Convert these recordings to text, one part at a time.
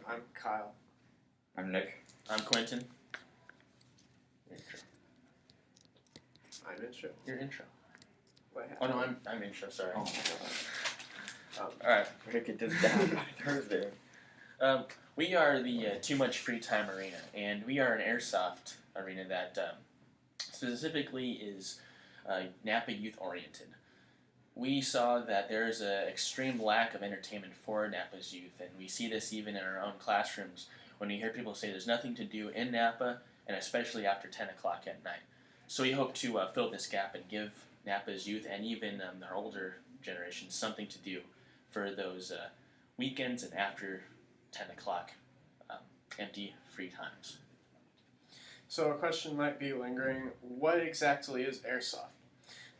I'm Kyle. I'm Nick. I'm Quentin. Intro. I'm intro. Your intro. What Oh happened? no, I'm intro. Sorry. Oh my god. All right. We're gonna get this down by Thursday. We are the Too Much Free Time Arena, and we are an airsoft arena that specifically is Napa youth oriented. We saw that there is an extreme lack of entertainment for Napa's youth, and we see this even in our own classrooms when we hear people say there's nothing to do in Napa, and especially after 10 o'clock at night. So we hope to fill this gap and give Napa's youth and even our older generation something to do for those weekends and after 10 o'clock empty free times. So a question might be lingering, what exactly is airsoft?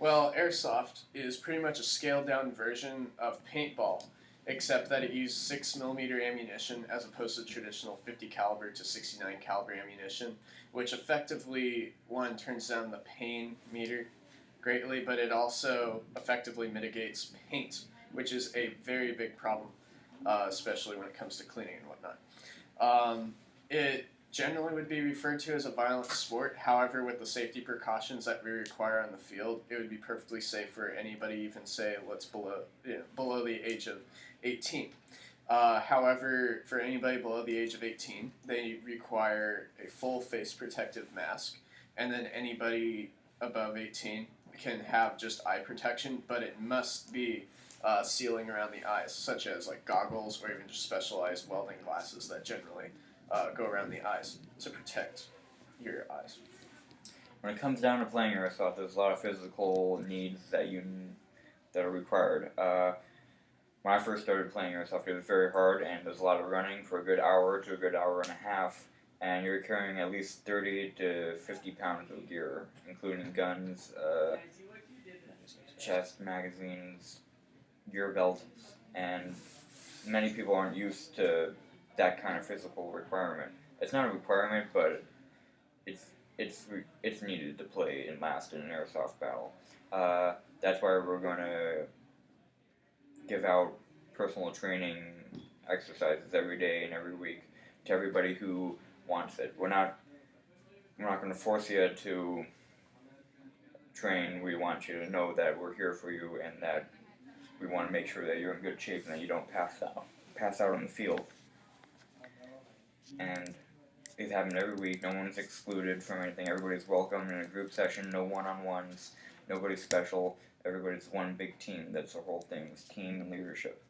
Well, airsoft is pretty much a scaled down version of paintball, except that it uses 6mm ammunition as opposed to traditional 50 caliber to 69 caliber ammunition, which effectively, one, turns down the pain meter greatly, but it also effectively mitigates paint, which is a very big problem, especially when it comes to cleaning and whatnot. It generally would be referred to as a violent sport. However, with the safety precautions that we require on the field, it would be perfectly safe for anybody, even say what's below the age of 18. However, for anybody below the age of 18, they require a full face protective mask, and then anybody above 18 can have just eye protection, but it must be sealing around the eyes, such as like goggles or even just specialized welding glasses that generally go around the eyes to protect your eyes. When it comes down to playing airsoft, there's a lot of physical needs that are required. When I first started playing airsoft, it was very hard, and there's a lot of running for a good hour to a good hour and a half, and you're carrying at least 30 to 50 pounds of gear, including guns, chest, magazines, gear belt, and many people aren't used to that kind of physical requirement. It's not a requirement, but it's needed to play and last in an airsoft battle. That's why we're going to give out personal training exercises every day and every week to everybody who wants it. We're not going to force you to train. We want you to know that we're here for you and that we want to make sure that you're in good shape and that you don't pass out on the field. And these happen every week. No one's excluded from anything. Everybody's welcome in a group session. No one-on-ones. Nobody's special. Everybody's one big team. That's the whole thing. It's team and leadership.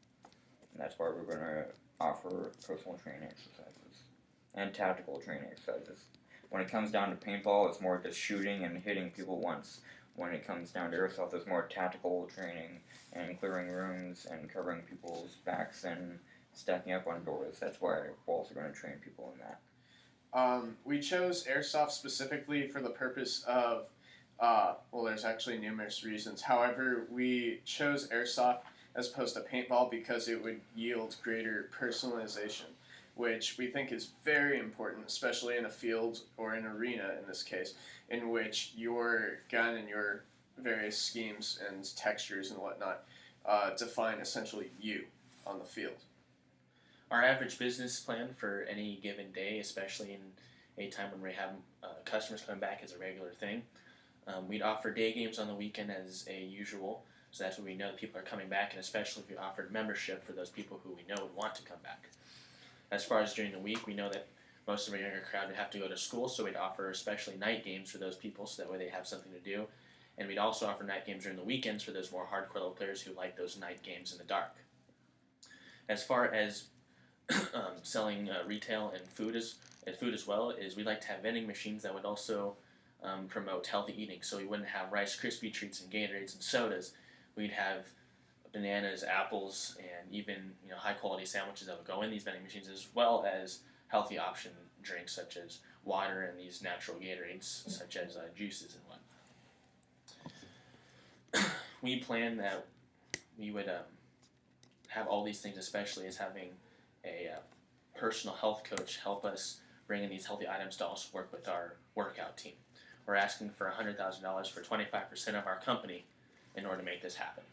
And that's why we're going to offer personal training exercises and tactical training exercises. When it comes down to paintball, it's more just shooting and hitting people once. When it comes down to airsoft, there's more tactical training and clearing rooms and covering people's backs and stacking up on doors. That's why we're also going to train people in that. We chose airsoft specifically for the purpose of, there's actually numerous reasons. However, we chose airsoft as opposed to paintball because it would yield greater personalization, which we think is very important, especially in a field or an arena in this case, in which your gun and your various schemes and textures and whatnot define essentially you on the field. Our average business plan for any given day, especially in a time when we have customers coming back as a regular thing, we'd offer day games on the weekend as a usual, so that's when we know that people are coming back, and especially if we offered membership for those people who we know would want to come back. As far as during the week, we know that most of our younger crowd would have to go to school, so we'd offer especially night games for those people, so that way they have something to do. And we'd also offer night games during the weekends for those more hardcore level players who like those night games in the dark. As far as selling retail and food as well, is we like to have vending machines that would also promote healthy eating. So we wouldn't have Rice Krispie treats and Gatorades and sodas. We'd have bananas, apples, and even high quality sandwiches that would go in these vending machines, as well as healthy option drinks such as water and these natural Gatorades such as juices and whatnot. We plan that we would have all these things, especially as having a personal health coach help us bring in these healthy items to also work with our workout team. We're asking for $100,000 for 25% of our company in order to make this happen.